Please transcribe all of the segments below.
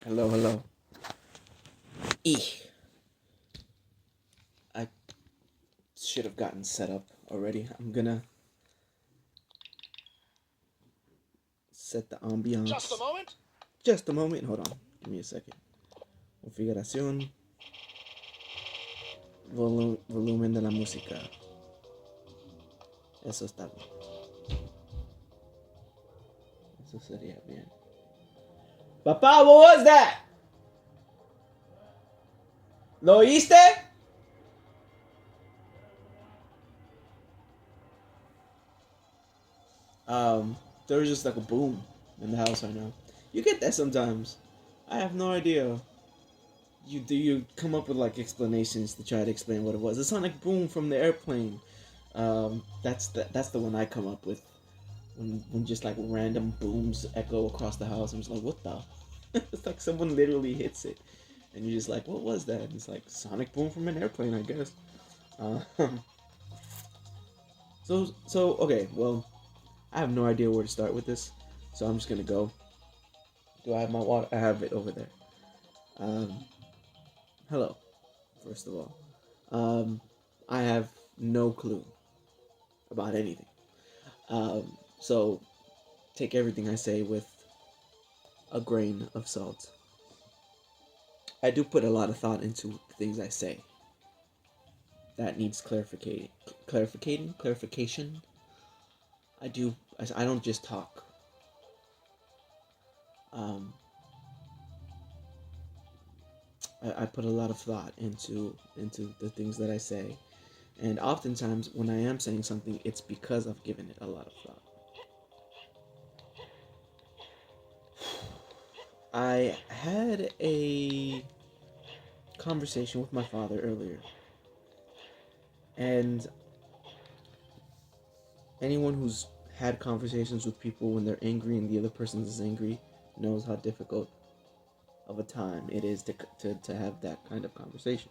Hello, hello. Eek. I should have gotten set up already. I'm gonna set the ambiance. Just a moment. Just a moment. Hold on. Give me a second. Configuración. Volumen de la música. Eso está bien. Eso sería bien. Papá, what was that? ¿Lo oíste? There was just like a boom in the house right now. You get that sometimes. I have no idea. You come up with like explanations to try to explain what it was. The sonic boom from the airplane. That's the one I come up with when just like random booms echo across the house. I'm just like, what the? It's like someone literally hits it, and you're just like, what was that? And it's like sonic boom from an airplane, I guess. Um, so okay, well, I have no idea where to start with this, so I'm just gonna go. Do I have my water? I have it over there. Um, Hello, first of all. I have no clue about anything. So take everything I say with a grain of salt. I do put a lot of thought into the things I say. That needs clarification. I do. I don't just talk. Um, I put a lot of thought into the things that I say, and oftentimes when I am saying something, it's because I've given it a lot of thought. I had a conversation with my father earlier, and anyone who's had conversations with people when they're angry and the other person is angry knows how difficult of a time it is to have that kind of conversation.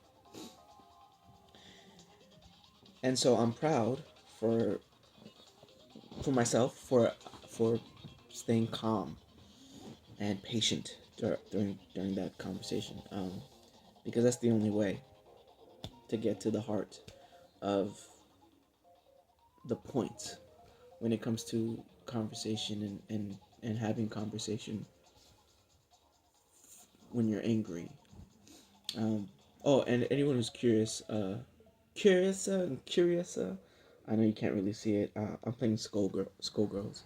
And so I'm proud for for myself for staying calm and patient during that conversation, because that's the only way to get to the heart of the point when it comes to conversation and having conversation when you're angry. Um, oh, and anyone who's curious. I know you can't really see it. I'm playing Skullgirls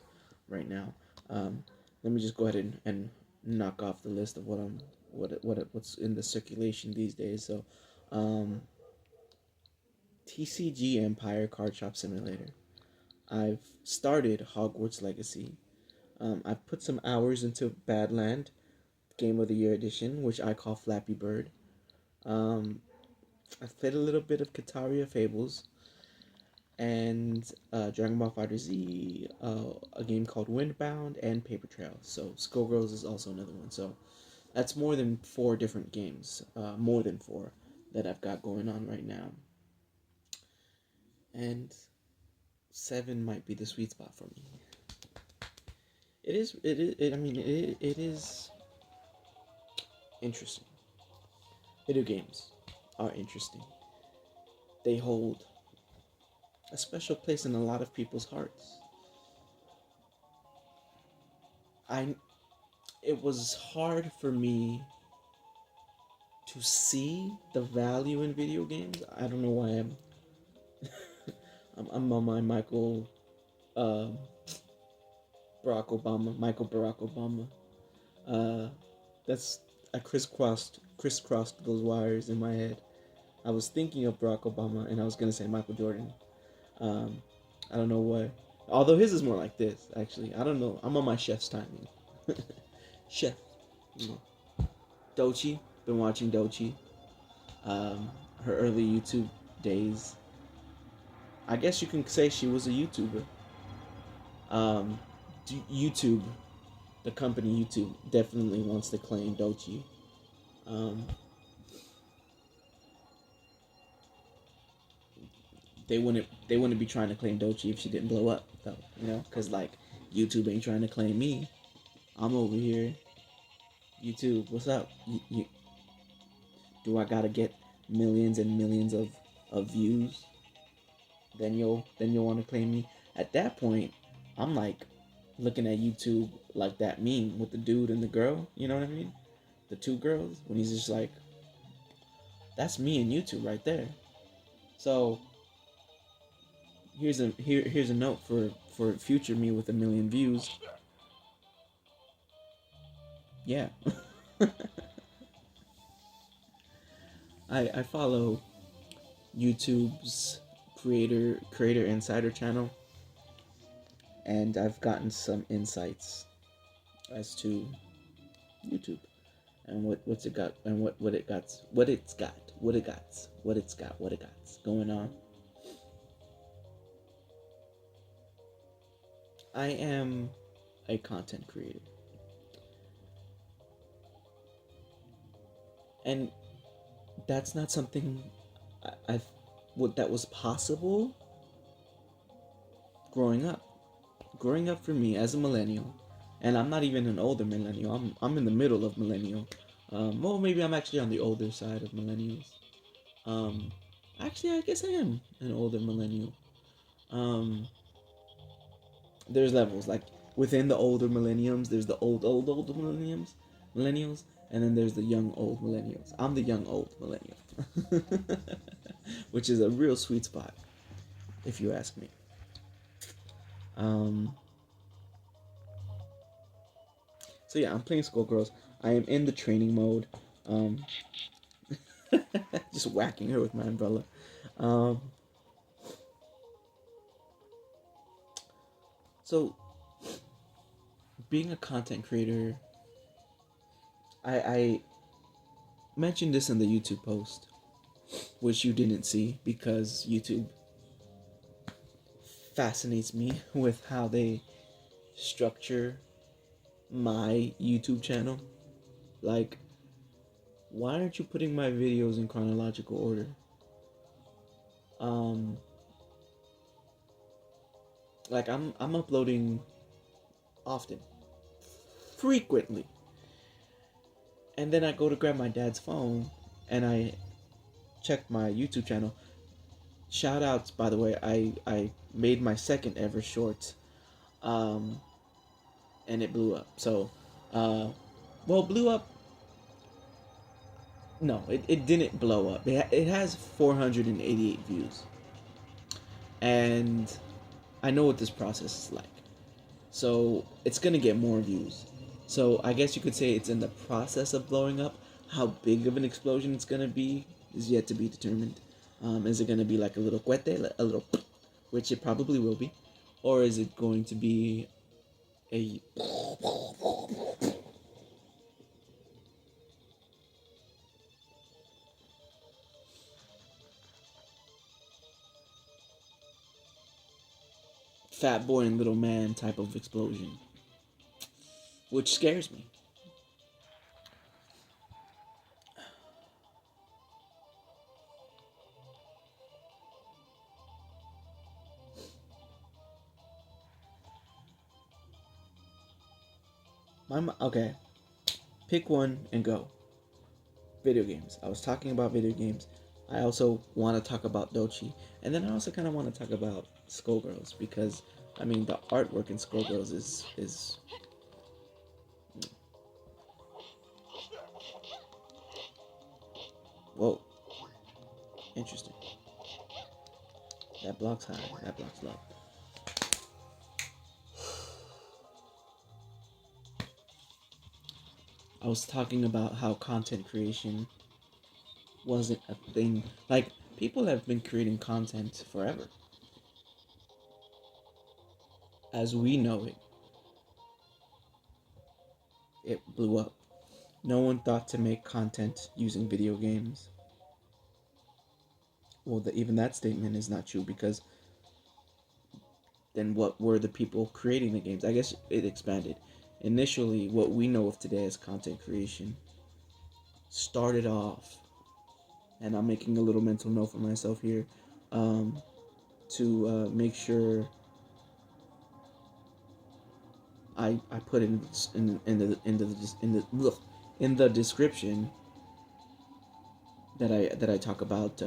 right now. Um, Let me just go ahead and knock off the list of what's in the circulation these days. So, um, TCG Empire Card Shop Simulator. I've started Hogwarts Legacy. I've put some hours into Badland Game of the Year Edition, which I call Flappy Bird. Um, I've played a little bit of Kataria Fables and Dragon Ball Fighter Z, a game called Windbound, and Paper Trail. So Skullgirls is also another one. So that's more than four different games, more than four that I've got going on right now. And seven might be the sweet spot for me. It is. It is. I mean, it is interesting. Video games are interesting. They hold a special place in a lot of people's hearts. I It was hard for me to see the value in video games. I don't know why I'm on my uh, Michael Barack Obama. Uh, that's I crisscrossed those wires in my head. I was thinking of Barack Obama and I was gonna say Michael Jordan. Um, I don't know why. Although his is more like this, actually. I don't know. I'm on my chef's timing. Chef. You know. Dochi. Been watching Dochi. Her early YouTube days. I guess you can say she was a YouTuber. Um, YouTube, the company YouTube, definitely wants to claim Dochi. Um, they wouldn't be trying to claim Dochi if she didn't blow up, though. Because like YouTube ain't trying to claim me. I'm over here, YouTube, what's up? Do I gotta get millions and millions of views? Then you'll want to claim me. At that point, I'm like looking at YouTube like that meme with the dude and the girl. You know what I mean? The two girls when he's just like, that's me and YouTube right there. So here's a note for future me with a million views. Yeah. I follow YouTube's creator insider channel, and I've gotten some insights as to YouTube and what's it got and what it's got going on. I am a content creator, and that's not something I've what that was possible growing up. Growing up for me as a millennial, and I'm not even an older millennial. I'm in the middle of millennial. Well, maybe I'm actually on the older side of millennials. Um, Actually, I guess I am an older millennial. Um, there's levels like within the older millenniums. There's the older millennials, and then there's the young old millennials. I'm the young old millennial, which is a real sweet spot, if you ask me. Um, so yeah, I'm playing Skullgirls. I am in the training mode. Um, just whacking her with my umbrella. Um, so being a content creator, I mentioned this in the YouTube post, which you didn't see because YouTube fascinates me with how they structure my YouTube channel. Like, why aren't you putting my videos in chronological order? Um, like I'm uploading often, frequently, and then I go to grab my dad's phone and I check my YouTube channel. Shout outs, by the way, I made my second ever short, um, and it blew up. So, uh, well, blew up. No, it didn't blow up. It has 488 views, and I know what this process is like. So it's gonna get more views. So I guess you could say it's in the process of blowing up. How big of an explosion it's gonna be is yet to be determined. Is it gonna be like a little cohete, a little, which it probably will be, or is it going to be a fat boy and little man type of explosion, which scares me. Okay, pick one and go. Video games. I was talking about video games. I also want to talk about Dochi, and then I also kind of want to talk about Skullgirls because I mean the artwork in Skullgirls is whoa, interesting. That block's high. That block's low. I was talking about how content creation wasn't a thing. Like people have been creating content forever, as we know it. It blew up. No one thought to make content using video games. Well, even that statement is not true because then what were the people creating the games? I guess it expanded. Initially, what we know of today as content creation started off, and I'm making a little mental note for myself here, um, to make sure I put in the in the description that I talk about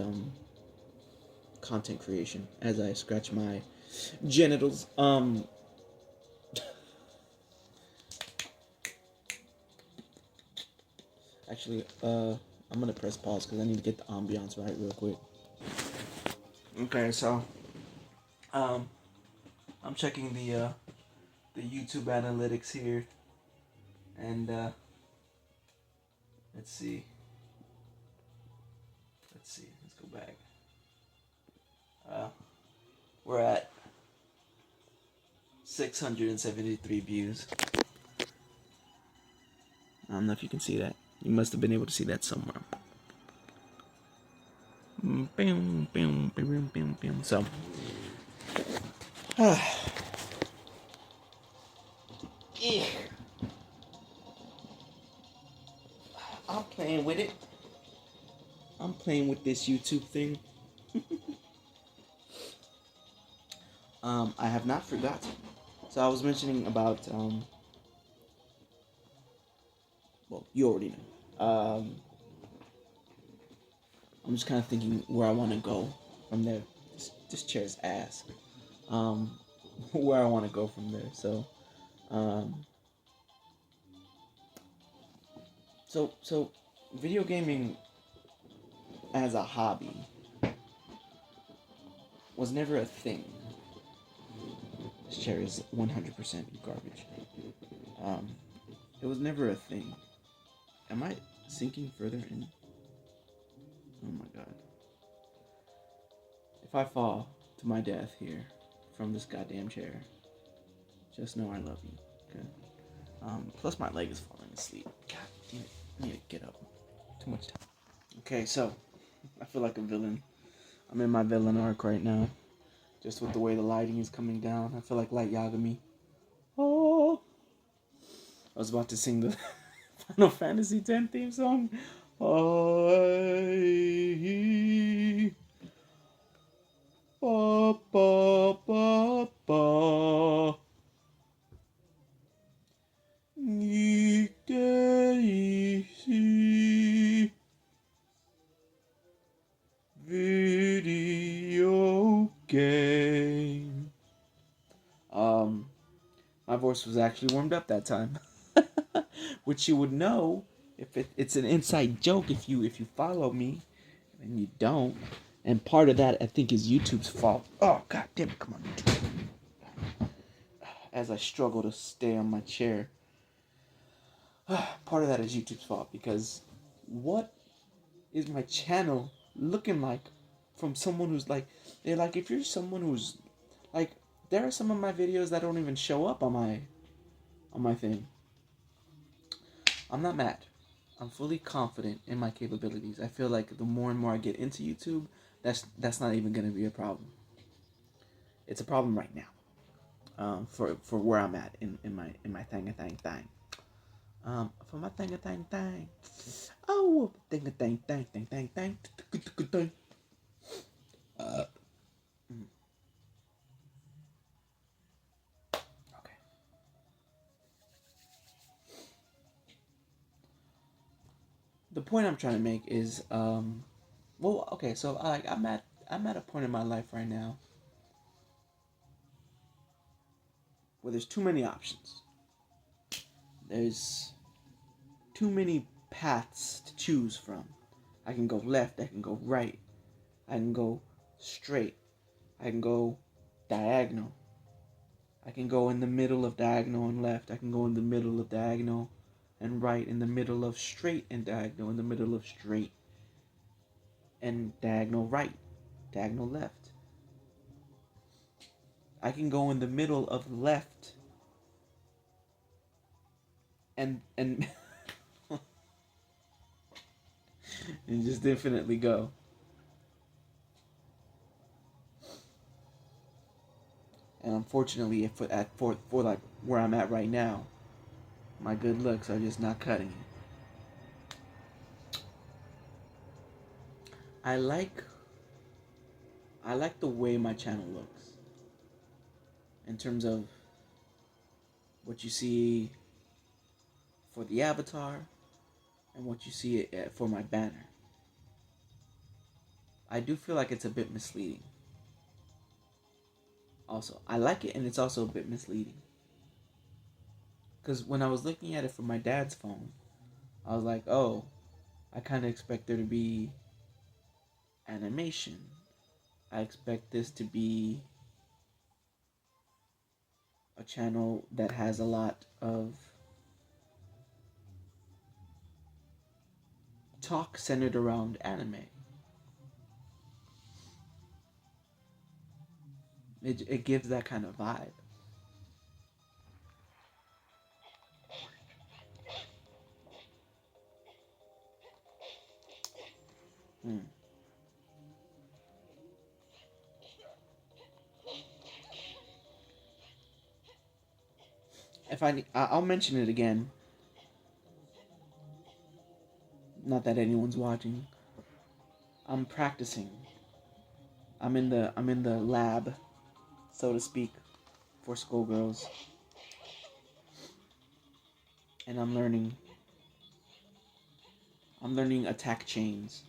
content creation as I scratch my genitals. Actually, I'm gonna press pause because I need to get the ambiance right real quick. Okay, so um, I'm checking the YouTube analytics here, and let's see, let's go back. Uh, we're at 673 views. I don't know if you can see that. You must have been able to see that somewhere. So, I'm playing with it. I'm playing with this YouTube thing. I have not forgotten. So I was mentioning about well, you already know. I'm just kind of thinking where I want to go from there. This chair's ass. Um, where I want to go from there. Um, so video gaming as a hobby was never a thing. This chair is 100% garbage. Um, it was never a thing. Am I sinking further in? Oh my god. If I fall to my death here from this goddamn chair, just know I love you. Okay. Plus my leg is falling asleep. God damn it. I need to get up. Too much time. Okay, so I feel like a villain. I'm in my villain arc right now. Just with the way the lighting is coming down. I feel like Light Yagami. Oh, I was about to sing the Final Fantasy X theme song. I ba ba ba ba. Nikki video game. My voice was actually warmed up that time, which you would know if it's an inside joke if you follow me, and you don't. And part of that I think is YouTube's fault. Oh god damn it! Come on, YouTube. As I struggle to stay on my chair, part of that is YouTube's fault because what is my channel looking like from someone who's like, they're like, if you're someone who's like, there are some of my videos that don't even show up on my thing. I'm not mad. I'm fully confident in my capabilities. I feel like the more and more I get into YouTube, that's not even gonna be a problem. It's a problem right now. For where I'm at in my thing. For my thing. Oh, thing. Okay. The point I'm trying to make is well, okay, so I'm at a point in my life right now where there's too many options. There's too many paths to choose from. I can go left, I can go right, I can go straight, I can go diagonal, I can go in the middle of diagonal and left, I can go in the middle of diagonal and right, in the middle of straight and diagonal, in the middle of straight and diagonal right, diagonal left. I can go in the middle of left and and just infinitely go. And unfortunately, if for like where I'm at right now, my good looks are just not cutting it. I like the way my channel looks in terms of what you see for the avatar, and what you see for my banner. I do feel like it's a bit misleading. Also, I like it, and it's also a bit misleading. Because when I was looking at it from my dad's phone, I was like, oh, I kind of expect there to be animation. I expect this to be a channel that has a lot of talk centered around anime. It gives that kind of vibe. Hmm. If I'll mention it again. Not that anyone's watching. I'm practicing. I'm in the lab, so to speak, for schoolgirls, and I'm learning. I'm learning attack chains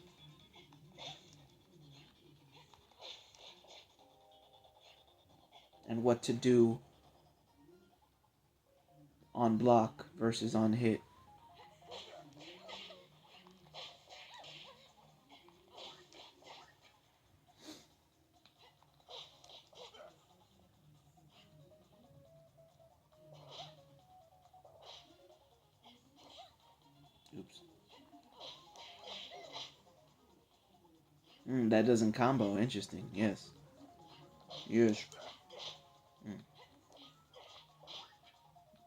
and what to do on block versus on hit. Oops. That doesn't combo. Interesting. Yes. Yes. Mm.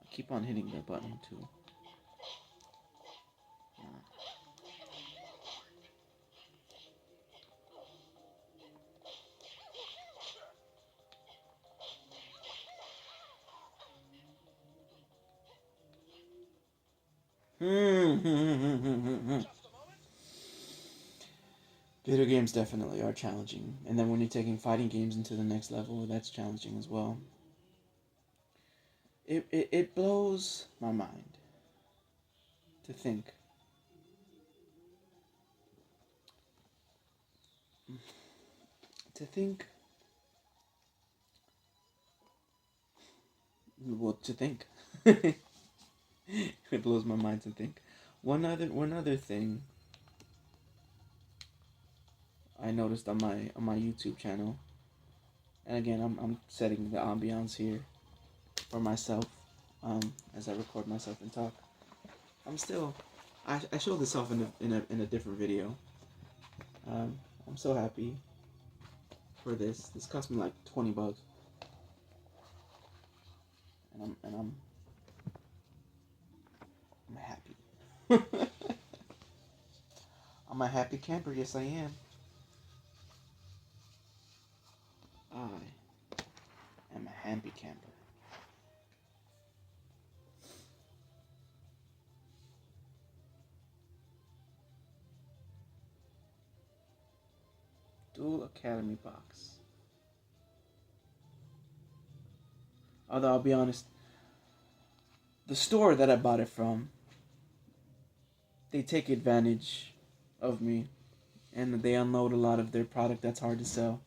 I keep on hitting the button too. Video games definitely are challenging, and then when you're taking fighting games into the next level, that's challenging as well. It blows my mind to think to think to think. It blows my mind to think. One other thing I noticed on my YouTube channel, and again I'm setting the ambiance here for myself, as I record myself and talk. I'm still I showed this off in a different video. I'm so happy for this. This cost me like $20, and I'm happy. I'm a happy camper. Yes, I am. I am a happy camper. Dual Academy box. Although I'll be honest, the store that I bought it from, they take advantage of me, and they unload a lot of their product that's hard to sell.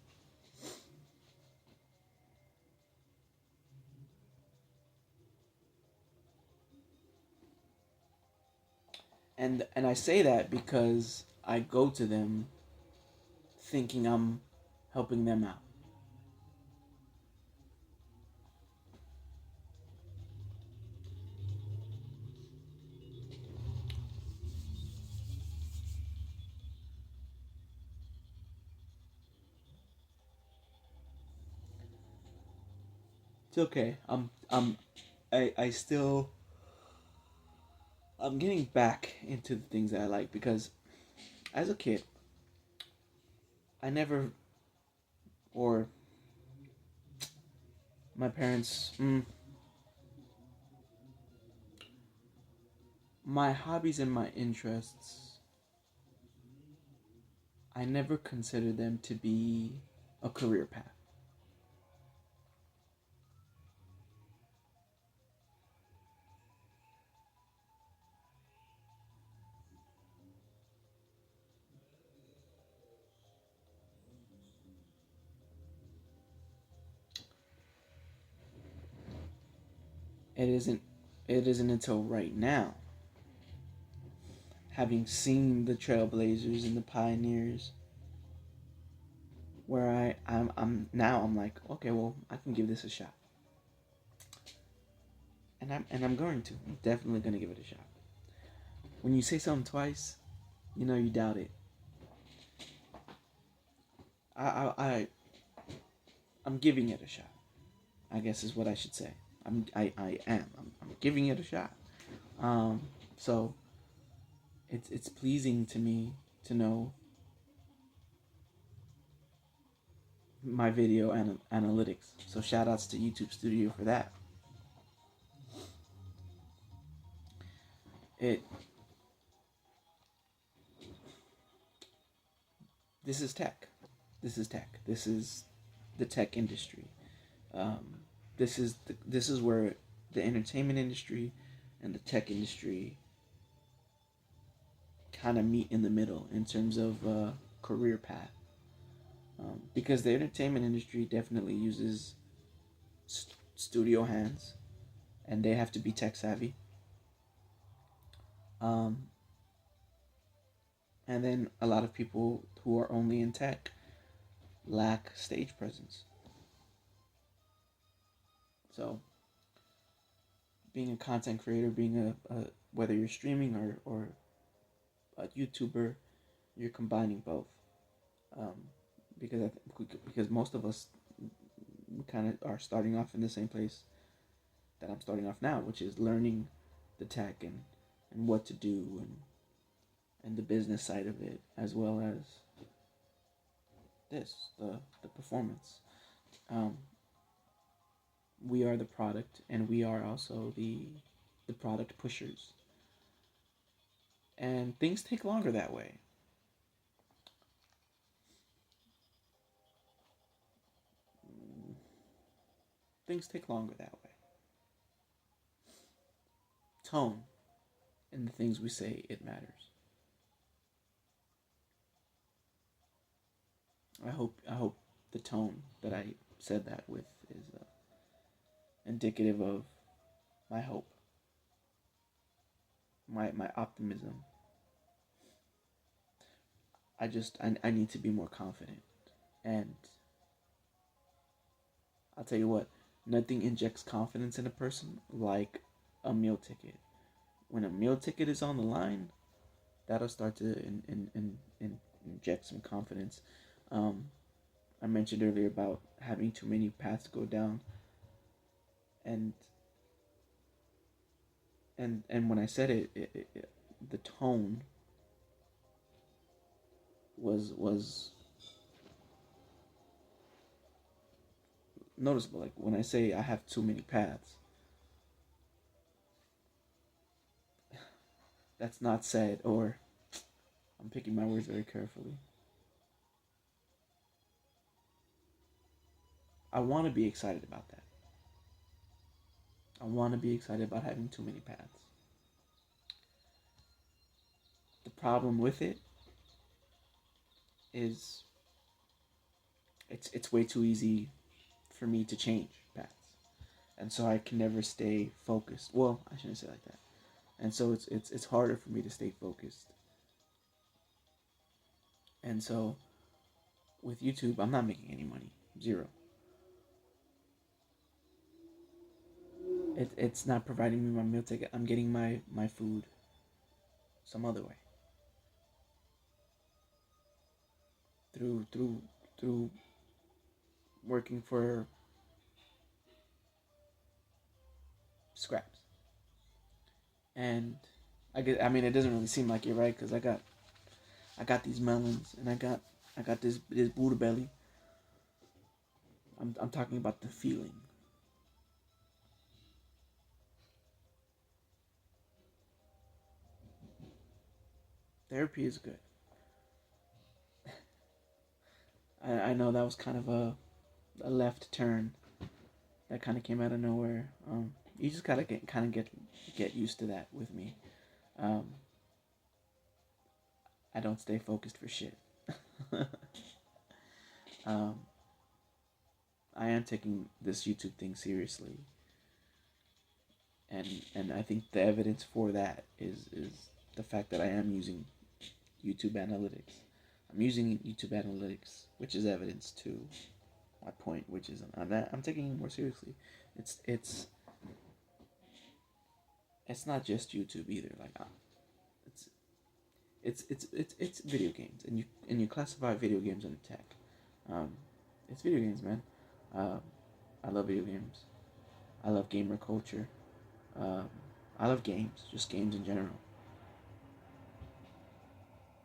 And I say that because I go to them thinking I'm helping them out. It's okay. I still I'm getting back into the things that I like because as a kid, I never or my parents my hobbies and my interests, I never considered them to be a career path. it isn't until right now, having seen the trailblazers and the pioneers, where I'm like, okay, well, I can give this a shot, and I'm going to. I'm definitely gonna give it a shot. When you say something twice, you know you doubt it. I I'm giving it a shot, I guess is what I should say. I am. I'm giving it a shot. Um, so it's pleasing to me to know my video analytics. So shout outs to YouTube Studio for that. It This is tech. This is tech. This is the tech industry. Um, this is where the entertainment industry and the tech industry kind of meet in the middle in terms of career path. Because the entertainment industry definitely uses studio hands, and they have to be tech savvy. Um, and then a lot of people who are only in tech lack stage presence. So being a content creator, being a whether you're streaming or a YouTuber, you're combining both. Um, because most of us kind of are starting off in the same place that I'm starting off now, which is learning the tech and what to do and the business side of it, as well as the performance. Um, we are the product, and we are also the product pushers, and things take longer that way. Things take longer that way. Tone in the things we say, it matters. I hope the tone that I said that with is indicative of my hope, my optimism. I need to be more confident, and I'll tell you what, nothing injects confidence in a person like a meal ticket. When a meal ticket is on the line, that'll start to inject some confidence. Um, I mentioned earlier about having too many paths to go down, and and when I said it, the tone was noticeable. Like when I say I have too many paths, that's not said, or I'm picking my words very carefully. I want to be excited about that. I want to be excited about having too many paths. The problem with it is it's way too easy for me to change paths, and so I can never stay focused. Well, I shouldn't say it like that. And so it's harder for me to stay focused. And so with YouTube, I'm not making any money, zero. It's not providing me my meal ticket. I'm getting my food some other way through working for scraps. And I mean, it doesn't really seem like it, right? Because I got these melons, and I got this Buddha belly. I'm talking about the feeling. Therapy is good. I know that was kind of a left turn that kind of came out of nowhere. You just gotta get used to that with me. Um, I don't stay focused for shit. um, I am taking this YouTube thing seriously, and I think the evidence for that is the fact that I am using YouTube Analytics. I'm using YouTube Analytics, which is evidence to my point, which is I'm taking it more seriously. It's it's it's not just YouTube either. Like it's it's video games, and you classify video games under tech. Um, it's video games, man. Um, I love video games. I love gamer culture. Um, I love games, just games in general.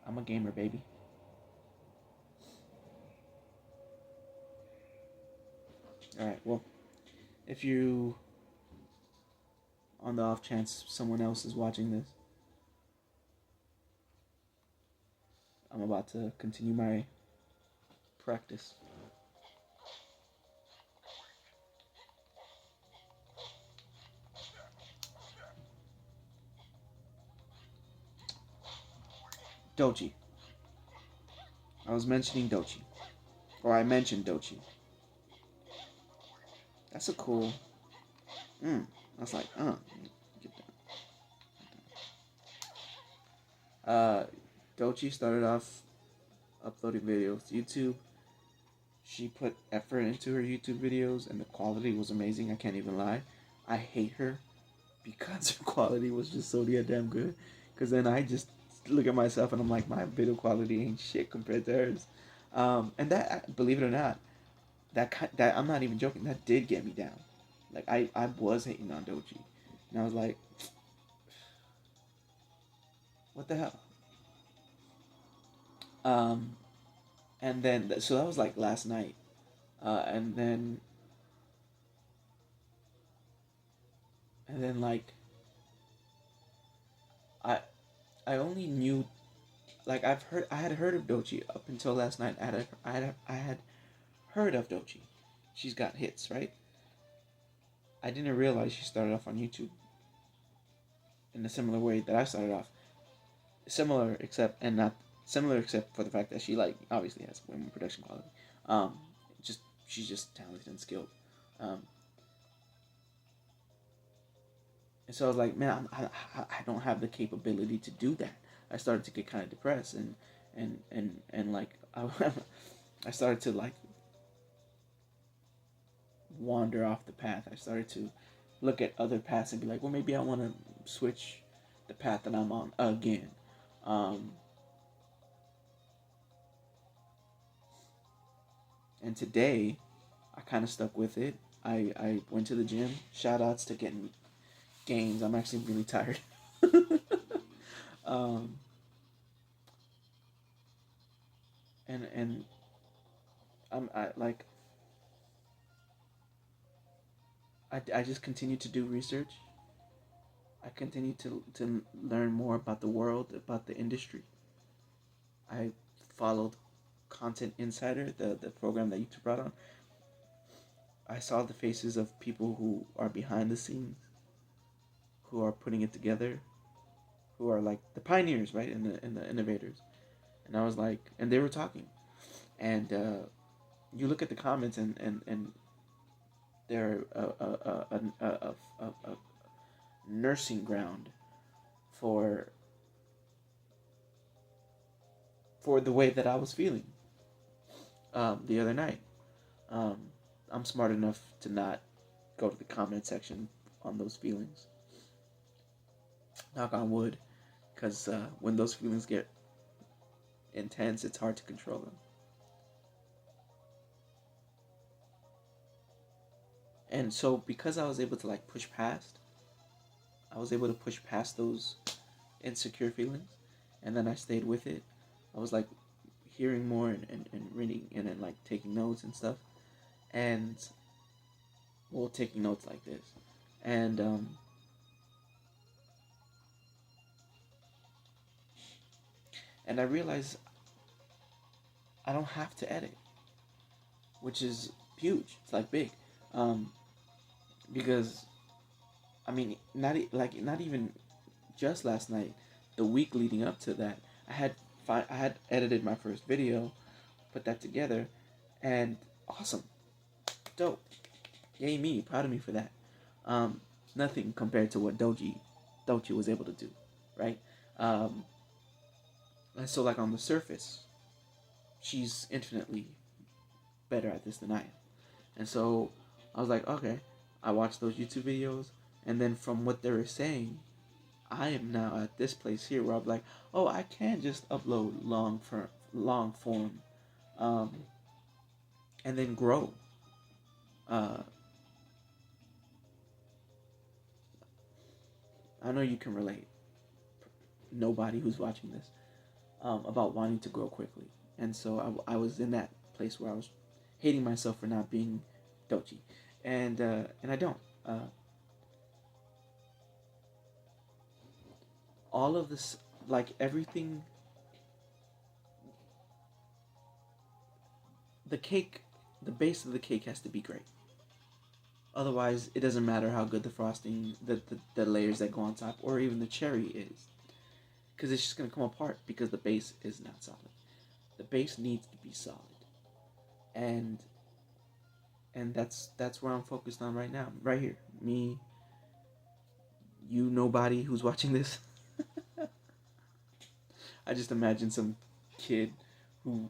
I'm a gamer, baby. All right. Well, if you, on the off chance someone else is watching this, I'm about to continue my practice. Dochi. I was mentioning Dochi. Or I mentioned Dochi. That's a cool. I was like, get that. Dochi started off uploading videos to YouTube. She put effort into her YouTube videos, and the quality was amazing. I can't even lie. I hate her because her quality was just so damn good. Because then I just look at myself and I'm like, my video quality ain't shit compared to hers. And that, believe it or not, that I'm not even joking. That did get me down. Like I was hating on Doji, and I was like, what the hell? Um, and then so that was like last night, and then like I I only knew, like I had heard of Dochi up until last night. I had heard of Dochi. She's got hits, right? I didn't realize she started off on YouTube in a similar way that I started off. Similar except and not similar except for the fact that she like obviously has way more production quality. Um, just she's just talented and skilled. Um, and so I was like, man, I don't have the capability to do that. I started to get kind of depressed and like I started to like wander off the path. I started to look at other paths and be like, well, maybe I want to switch the path that I'm on again. Um, and today, I kind of stuck with it. I went to the gym. Shout outs to getting gains. I'm actually really tired. um, and I like I just continue to do research. I continue to learn more about the world, about the industry. I followed Content Insider, the program that YouTube brought on. I saw the faces of people who are behind the scenes, who are putting it together, who are like the pioneers, right, and the innovators. And I was like, and they were talking, and you look at the comments, and they're a nursing ground for the way that I was feeling the other night. Um, I'm smart enough to not go to the comment section on those feelings. Knock on wood, because when those feelings get intense, it's hard to control them. And so, because I was able to like push past, I was able to push past those insecure feelings, and then I stayed with it. I was like hearing more and reading and then like taking notes and stuff, and well, taking notes like this, and and I realized I don't have to edit, which is huge. It's like big, um, because I mean, not even just last night. The week leading up to that, I had edited my first video, put that together, and awesome, dope, yay me, proud of me for that. Um, nothing compared to what Doji was able to do, right? Um, and so, like on the surface, she's infinitely better at this than I am. And so I was like, okay, I watched those YouTube videos, and then from what they were saying, I am now at this place here where I'm like, oh, I can just upload long form, um, and then grow. Uh, I know you can relate. Nobody who's watching this, about wanting to grow quickly, and so I was in that place where I was hating myself for not being Dochi, and I don't. All of this, like everything, the cake, the base of the cake has to be great. Otherwise, it doesn't matter how good the frosting, the layers that go on top, or even the cherry is, because it's just gonna come apart because the base is not solid. The base needs to be solid, and that's where I'm focused on right now, right here. Me, you, nobody who's watching this. I just imagine some kid who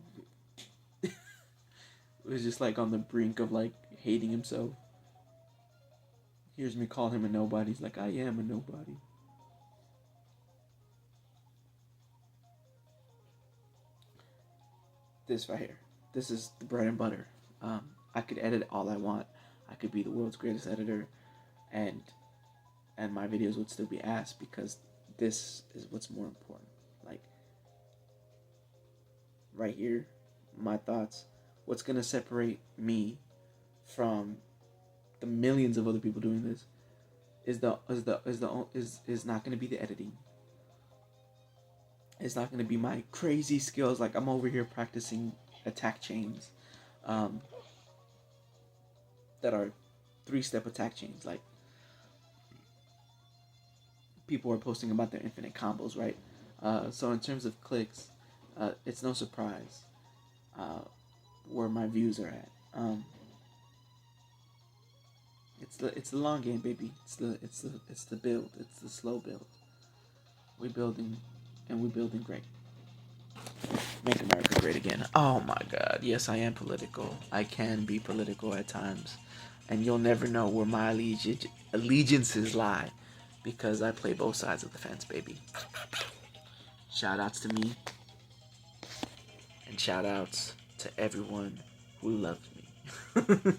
was just like on the brink of like hating himself. Hears me call him a nobody. He's like, I am a nobody. This right here. This is the bread and butter. I could edit all I want. I could be the world's greatest editor, and my videos would still be ass because this is what's more important. Like right here, my thoughts. What's gonna separate me from the millions of other people doing this is not gonna be the editing. It's not gonna be my crazy skills. Like I'm over here practicing attack chains, um, that are 3-step attack chains. Like people are posting about their infinite combos, right? So in terms of clicks, it's no surprise uh, where my views are at. It's the long game, baby. It's the build. It's the slow build. We're building, and we're building great. Make America great again. Oh my God. Yes, I am political. I can be political at times, and you'll never know where my allegiances lie, because I play both sides of the fence, baby. Shout outs to me, and shout outs to everyone who loves me.